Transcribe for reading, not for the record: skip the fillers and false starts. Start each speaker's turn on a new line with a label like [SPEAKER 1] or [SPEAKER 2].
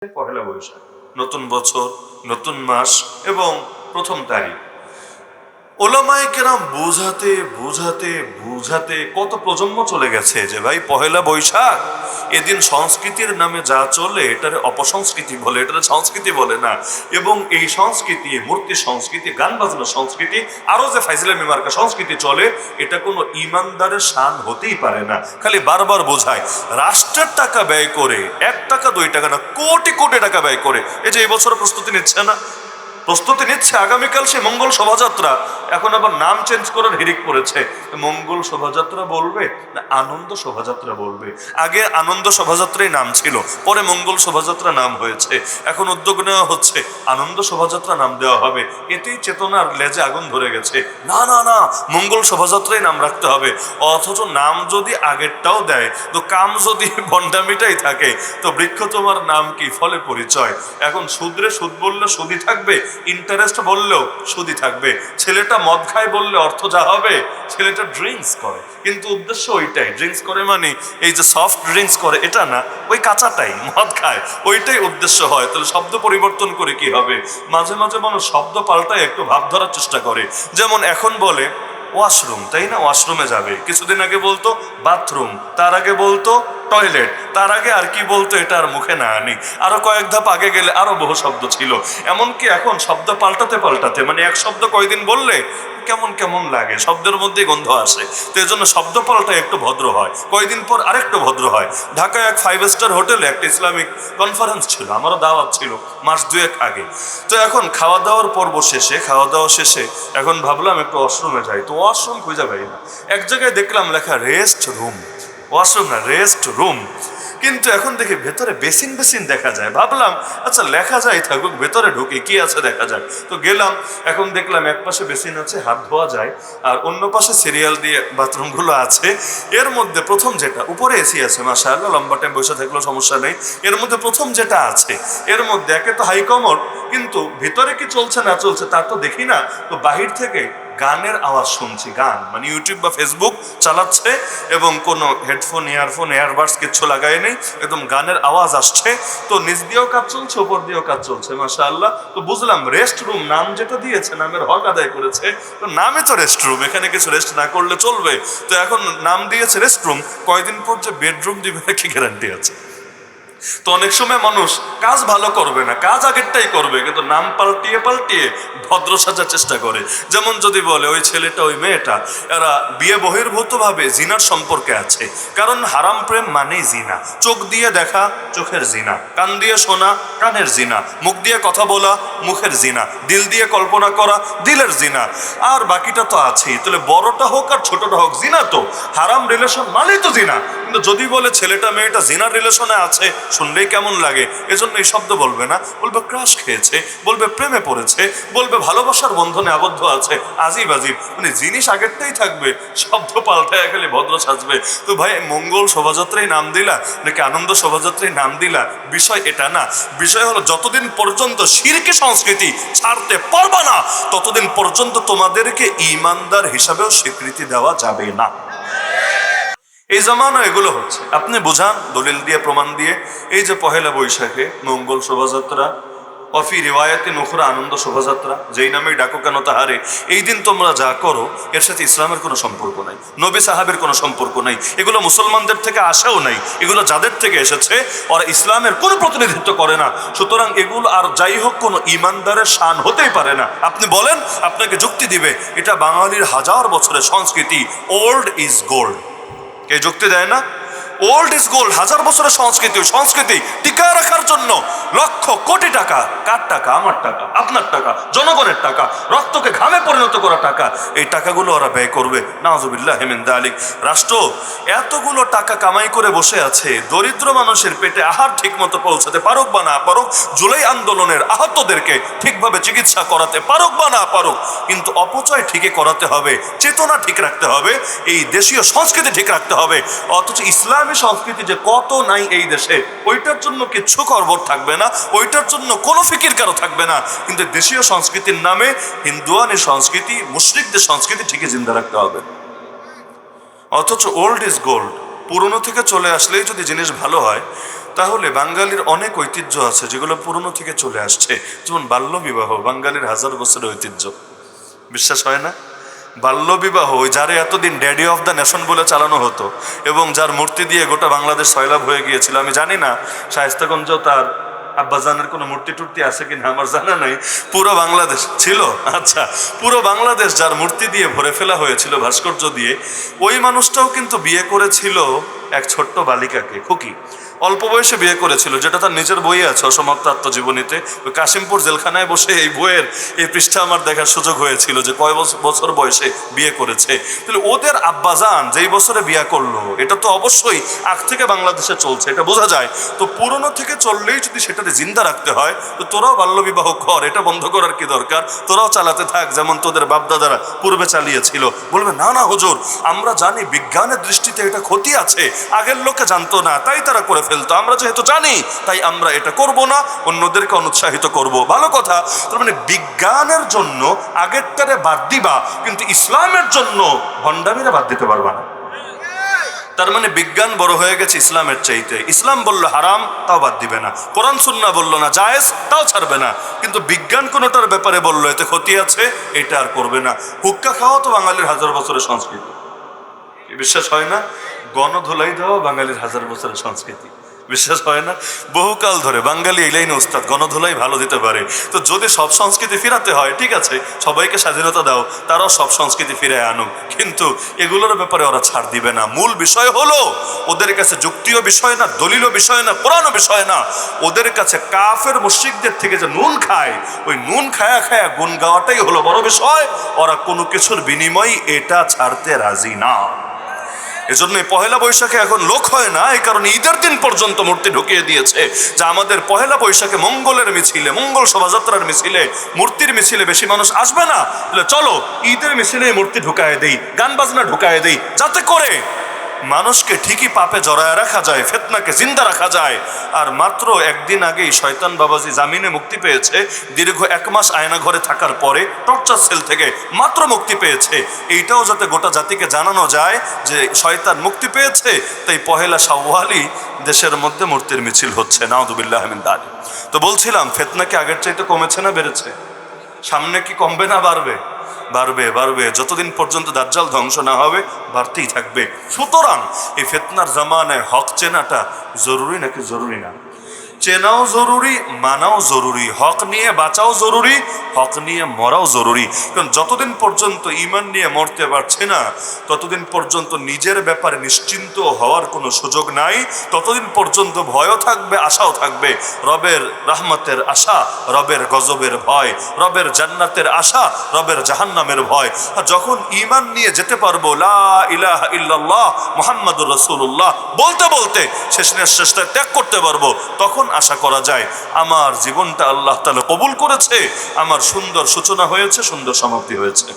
[SPEAKER 1] পহেলা বৈশাখ, নতুন বছর, নতুন মাস এবং প্রথম তারিখ। ওলামায়ে কেরাম বুঝাতে বুঝাতে বুঝাতে কত প্রজন্ম চলে গেছে যে ভাই পহেলা বৈশাখ এদিন সংস্কৃতির নামে যা চলে এটারে অপসংস্কৃতি বলে, এটারে সংস্কৃতি বলে না। এবং এই সংস্কৃতি, মূর্তি সংস্কৃতি, গান বাজনা সংস্কৃতি, আরো যে ফাইজলামি মার্কা সংস্কৃতি চলে, এটা কোনো ইমানদারের শান হতেই পারে না। খালি বারবার বোঝায়, রাষ্ট্রের টাকা ব্যয় করে, 1 টাকা 2 টাকা না, কোটি কোটি টাকা ব্যয় করে এই যে এই বছর প্রস্তুতি নিচ্ছে না, প্রস্তুতি নিচ্ছে আগামীকাল সে মঙ্গল শোভাযাত্রা। এখন আবার নাম চেঞ্জ করার হিড়িক পড়েছে। মঙ্গল শোভাযাত্রা বলবে না আনন্দ শোভাযাত্রা বলবে? আগে আনন্দ শোভাযাত্রাই নাম ছিল, পরে মঙ্গল শোভাযাত্রা নাম হয়েছে। এখন উদ্যোগ নেওয়া হচ্ছে আনন্দ শোভাযাত্রা নাম দেওয়া হবে। এতেই চেতনার লেজে আগুন ধরে গেছে। না না না, মঙ্গল শোভাযাত্রাই নাম রাখতে হবে। অথচ নাম যদি আগেরটাও দেয়, তো কাম যদি ভণ্ডামিটাই থাকে, তো বৃক্ষ তোমার নাম কি, ফলে পরিচয়। এখন সুদরে সুদ বললে সুদই থাকবে, ইন্টারেস্ট বললেও সুদই থাকবে। ছেলেটা মদ খায় বললে অর্থ যা হবে, ছেলেটা ড্রিঙ্কস করে, কিন্তু উদ্দেশ্য ওইটাই। ড্রিঙ্কস করে মানে এই যে সফট ড্রিঙ্কস করে এটা না, ওই কাঁচাটাই মদ খায়, ওইটাই উদ্দেশ্য হয়। তাহলে শব্দ পরিবর্তন করে কি হবে? মাঝে মাঝে মানুষ শব্দ পাল্টায় একটু ভাব ধরার চেষ্টা করে। যেমন এখন বলে ওয়াশরুম, তাই না? ওয়াশরুমে যাবে। কিছুদিন আগে বলতো বাথরুম, তার আগে বলতো টয়লেট, তার আগে আর কি বলতো এটা আর মুখে না আনি। আরো কয়েক ধাপ আগে গেলে আরো বহু শব্দ ছিল। এমনকি এখন শব্দ পাল্টাতে পাল্টাতে, মানে এক শব্দ কয়দিন বললে কেমন কেমন লাগে, শব্দের মধ্যে গন্ধ আসে। তো এই জন্য শব্দ পাল্টা একটু ভদ্র হয়, কয়দিন পর আরেকটু ভদ্র হয়। ঢাকায় এক 5 স্টার হোটেলে একটা ইসলামিক কনফারেন্স ছিল, আমারও দাওয়াত ছিল মাস 2 আগে। তো এখন খাওয়া দাওয়ার পর্ব শেষে, খাওয়া দাওয়া শেষে এখন ভাবলাম একটু ওয়াশরুমে যাই। তো ওয়াশরুম খুঁজে পাই না। এক জায়গায় দেখলাম লেখা রেস্ট রুম, ওয়াশরুম না, রেস্ট রুম। কিন্তু এখন দেখি ভেতরে বেসিন বেসিন দেখা যায়। ভাবলাম আচ্ছা লেখা যায় থাকুক, ভেতরে ঢুকে কি আছে দেখা যায়। তো গেলাম, এখন দেখলাম এক পাশে বেসিন আছে, হাত ধোয়া যায়, আর অন্য পাশে সিরিয়াল দিয়ে বাথরুমগুলো আছে। এর মধ্যে প্রথম যেটা, উপরে এসি আছে মাশাআল্লাহ, লম্বা টাইম বসে থাকলেও সমস্যা নেই। এর মধ্যে প্রথম যেটা আছে, এর মধ্যে একে তো হাই কমোড, কিন্তু ভিতরে কি চলছে না চলছে তা তো দেখি না। তো বাহির থেকে গানের আওয়াজ শুনছি, গান মানে ইউটিউব বা ফেসবুক চালাচ্ছে, এবং কোনো হেডফোন, ইয়ারফোন, এয়ারবাডস কিচ্ছু লাগাই নেই, একদম গানের আওয়াজ আসছে। তো নিচ দিয়েও কাজ চলছে, উপর দিয়েও কাজ চলছে মাশাআল্লাহ। তো বুঝলাম রেস্ট রুম নাম যেটা দিয়েছে, নামের হক আদায় করেছে। তো নামে তো রেস্ট রুম, এখানে কিছু রেস্ট না করলে চলবে। তো এখন নাম দিয়েছে রেস্ট রুম, কয়দিন পর যে বেডরুম দিবে কি গ্যারান্টি আছে? তো অনেক সময় মানুষ কাজ ভালো করবে না, কাজ আগেরটাই করবে, কিন্তু নাম পাল্টিয়ে পাল্টিয়ে ভদ্র সাজার চেষ্টা করে। যেমন যদি বলে ওই ছেলেটা, ওই মেয়েটা, এরা বিয়ে বহির্ভূত ভাবে জিনার সম্পর্কে আছে। কারণ হারাম প্রেম মানেই জিনা। চোখ দিয়ে দেখা, চোখের জিনা। কান দিয়ে শোনা, কানের জিনা। মুখ দিয়ে কথা বলা, মুখের জিনা। দিল দিয়ে কল্পনা করা, দিলের জিনা। আর বাকিটা তো আছেই। তাহলে বড়টা হোক আর ছোটটা হোক, জিনা তো। হারাম রিলেশন মানেই তো জিনা। কিন্তু যদি বলে ছেলেটা মেয়েটা জিনার রিলেশনে আছে, শুনলেই কেমন লাগে। এজন্য এই শব্দ বলবে না, বলবে ক্রাশ খেয়েছে, বলবে প্রেমে পড়েছে, বলবে ভালোবাসার বন্ধনে আবদ্ধ আছে। আজিব আজিব, মানে জিনিস আগেরটাই থাকবে, শব্দ পাল্টায় খালি ভদ্র সাজবে। তো ভাই মঙ্গল শোভাযাত্রায় নাম দিলা নাকি আনন্দ শোভাযাত্রায় নাম দিলা, বিষয় এটা না। বিষয় হলো যতদিন পর্যন্ত শিরকি সংস্কৃতি ছাড়তে পারবা না, ততদিন পর্যন্ত তোমাদেরকে ঈমানদার হিসাবেও স্বীকৃতি দেওয়া যাবে না। এই জামানা এগুলো হচ্ছে, আপনি বোঝান দলিল দিয়ে, প্রমাণ দিয়ে। এই যে পহেলা বৈশাখে মঙ্গল শোভাযাত্রা, অফি রিওয়ায়াতে নুখরা আনন্দ শোভাযাত্রা, যেই নামেই ডাকো কেন তাহারে, এই দিন তোমরা যা করো এর সাথে ইসলামের কোনো সম্পর্ক নাই, নবী সাহাবের কোনো সম্পর্ক নাই, এগুলো মুসলমানদের থেকে আসেও নাই, এগুলো যাদের থেকে এসেছে ওরা ইসলামের কোনো প্রতিনিধিত্ব করে না। সুতরাং এগুলো আর যাই হোক কোনো ইমানদারের শান হতেই পারে না। আপনি বলেন, আপনাকে যুক্তি দিবে এটা বাঙালির 1000 বছরের সংস্কৃতি, ওল্ড ইজ গোল্ড। কে যুক্তি দেয় না? ওল্ড ইজ গোল্ড, 1000 বছরের সংস্কৃতি। সংস্কৃতি টিকায় রাখার জন্য লক্ষ কোটি টাকা, কার টাকা? আমার টাকা, আপনার টাকা, জনগণের টাকা, রক্তকে ঘামে পরিণত করা টাকা, এই টাকাগুলো ওরা ব্যয় করবে। নাউজুবিল্লাহি মিন যালিক। রাষ্ট্র এতগুলো টাকা কামাই করে বসে আছে, দরিদ্র মানুষের পেটে আহার ঠিক মতো পৌঁছাতে পারুক বা না পারুক, জুলাই আন্দোলনের আহতদেরকে ঠিকভাবে চিকিৎসা করাতে পারুক বা না পারুক, কিন্তু অপচয় ঠিকই করাতে হবে, চেতনা ঠিক রাখতে হবে, এই দেশীয় সংস্কৃতি ঠিক রাখতে হবে। অথচ ইসলামী সংস্কৃতি যে কত নাই এই দেশে, ওইটার জন্য কিচ্ছু করবর থাকবে না, ওইটার জন্য কোনো ফিকির কারো থাকবে না। কিন্তু দেশীয় সংস্কৃতির নামে হিন্দুয়ানি সংস্কৃতি, মুশরিকদের সংস্কৃতি ঠিকই জিন্দা রাখতে হবে। অথচ ওল্ড ইজ গোল্ড, পুরনো থেকে চলে আসলেই যদি জিনিস ভালো হয়, তাহলে বাঙালির অনেক ঐতিহ্য আছে যেগুলো পুরনো থেকে চলে আসছে, যেমন বাল্যবিবাহ বাঙালির 1000 বছরের ঐতিহ্য। বিশ্বাস হয় না? বাল্যবিবাহ, ওই যারে এতদিন ড্যাডি অফ দ্য নেশন বলে চালানো হতো এবং যার মূর্তি দিয়ে গোটা বাংলাদেশ সয়লাভ হয়ে গিয়েছিল। আমি জানি না শায়েস্তাগঞ্জেও তার আব্বাজানের কোনো মূর্তি টুর্তি আছে কিনা, আমার জানা নাই। পুরো বাংলাদেশ ছিল, আচ্ছা, পুরো বাংলাদেশ যার মূর্তি দিয়ে ভরে ফেলা হয়েছিল ভাস্কর্য দিয়ে, ওই মানুষটাও কিন্তু বিয়ে করেছিল এক ছোট্ট বালিকাকে, খুকি। অল্প বয়সে বিয়ে করেছিল, যেটা তার নিজের বইয়ে আছে অসমাপ্ত আত্মজীবনীতে। ওই কাশিমপুর জেলখানায় বসে এই বইয়ের এই পৃষ্ঠা আমার দেখার সুযোগ হয়েছিল যে কয় বছর বয়সে বিয়ে করেছে। তাহলে ওদের আব্বাজান যেই বছরে বিয়ে করলো, এটা তো অবশ্যই আগ থেকে বাংলাদেশে চলছে, এটা বোঝা যায়। তো পুরনো থেকে চললেই যদি সেটাতে জিন্দা রাখতে হয়, তো তোরাও বাল্যবিবাহ কর, এটা বন্ধ করার কি দরকার? তোরাও চালাতে থাক যেমন তোদের বাপদাদারা পূর্বে চালিয়েছিল। বলবে না না হুজুর, আমরা জানি বিজ্ঞানের দৃষ্টিতে এটা ক্ষতি আছে, আগের লোকে জানতো না তাই তারা করে ফেলতো, আমরা যেহেতু জানি তাই আমরা এটা করব না, অন্যদেরকে অনুৎসাহিত করব। ভালো কথা। তার মানে বিজ্ঞানের জন্য আগেরটারে বাদ দিবা, কিন্তু ইসলামের জন্য ভণ্ডামিরা বাদ দিতে পারবা না। তার মানে বিজ্ঞান বড় হয়ে গেছে ইসলামের চাইতে। ইসলাম বললো হারাম, তাও বাদ দিবে না। কোরআন সুন্নাহ বললো না জায়েজ, তাও ছাড়বে না। কিন্তু বিজ্ঞান কোনোটার ব্যাপারে বললো এতে ক্ষতি আছে, এটা আর করবে না। হুক্কা খাওয়া তো বাঙালির 1000 বছরের সংস্কৃতি, বিশ্বাস হয় না? গণধোলাই দেওয়া বাঙালির 1000 বছরের সংস্কৃতি, বিশ্বাস হয় না? বহুকাল ধরে বাঙালি এই লাইনে ওস্তাদ, গণধোলাই ভালো দিতে পারে। তো যদি সব সংস্কৃতি ফিরাতে হয়, ঠিক আছে, সবাইকে স্বাধীনতা দাও, তারাও সব সংস্কৃতি ফিরে আনুক, কিন্তু এগুলোর ব্যাপারে ওরা ছাড় দিবে না। মূল বিষয় হলো ওদের কাছে যুক্তিও বিষয় না, দলিলও বিষয় না, কোরআনও বিষয় না। ওদের কাছে কাফের মুশরিকদের থেকে যে নুন খায়, ওই নুন খায়া খায়া গুণ গাওয়াটাই হলো বড় বিষয়। ওরা কোনো কিছুর বিনিময়ে এটা ছাড়তে রাজি না। এজন্য পহেলা বৈশাখে এখন লোক হয় না, এই কারণে ঈদের দিন পর্যন্ত মূর্তি ঢুকিয়ে দিয়েছে যে আমাদের পহেলা বৈশাখে মঙ্গলের মিছিলে, মঙ্গল শোভাযাত্রার মিছিলে, মূর্তির মিছিলে বেশি মানুষ আসবে না, চলো ঈদের মিছিলে মূর্তি ঢুকায় দেই, গান বাজনা ঢুকায় দেই, যাতে করে মানুষকে ঠিকই পাপে জড়ায় রাখা যায়, ফিতনাকে জিন্দা রাখা যায়। আর মাত্র একদিন আগেই শয়তান বাবাজি জামিনে মুক্তি পেয়েছে, দীর্ঘ 1 মাস আয়না ঘরে থাকার পরে টর্চার সেল থেকে মাত্র মুক্তি পেয়েছে। এইটাও যাতে গোটা জাতিকে জানানো যায় যে শয়তান মুক্তি পেয়েছে, তাই পহেলা শাওয়ালই দেশের মধ্যে মূর্তির মিছিল হচ্ছে। নাউযুবিল্লাহি মিন যালিক। তো বলছিলাম ফিতনা কি আগের চাইতে কমেছে না বেড়েছে? সামনে কি কমবে না বাড়বে? বাড়বে, বাড়বে। যতদিন পর্যন্ত দাজ্জাল ধ্বংস না হবে বাড়তেই থাকবে। সুতরাং এই ফিতনার জামানায় হক চেনাটা জরুরি নাকি জরুরি না? চেনাও জরুরি, মানাও জরুরি, হক নিয়ে বাঁচাও জরুরি, হক নিয়ে মরাও জরুরি। কারণ যতদিন পর্যন্ত ঈমান নিয়ে মরতে পারছে না, ততদিন পর্যন্ত নিজের ব্যাপারে নিশ্চিন্ত হওয়ার কোনো সুযোগ নাই। ততদিন পর্যন্ত ভয়ও থাকবে, আশাও থাকবে। রবের রহমতের আশা, রবের গজবের ভয়, রবের জান্নাতের আশা, রবের জাহান্নামের ভয়। আর যখন ঈমান নিয়ে যেতে পারবো লা ইলাহা ইল্লাল্লাহ মুহাম্মাদুর রাসূলুল্লাহ বলতে বলতে শেষ নিঃশ্বাসটা ত্যাগ করতে পারবো, তখন আশা করা যায় আমার জীবনটা আল্লাহ তাআলা কবুল করেছে, আমার সুন্দর সূচনা হয়েছে, সুন্দর সমাপ্তি হয়েছে।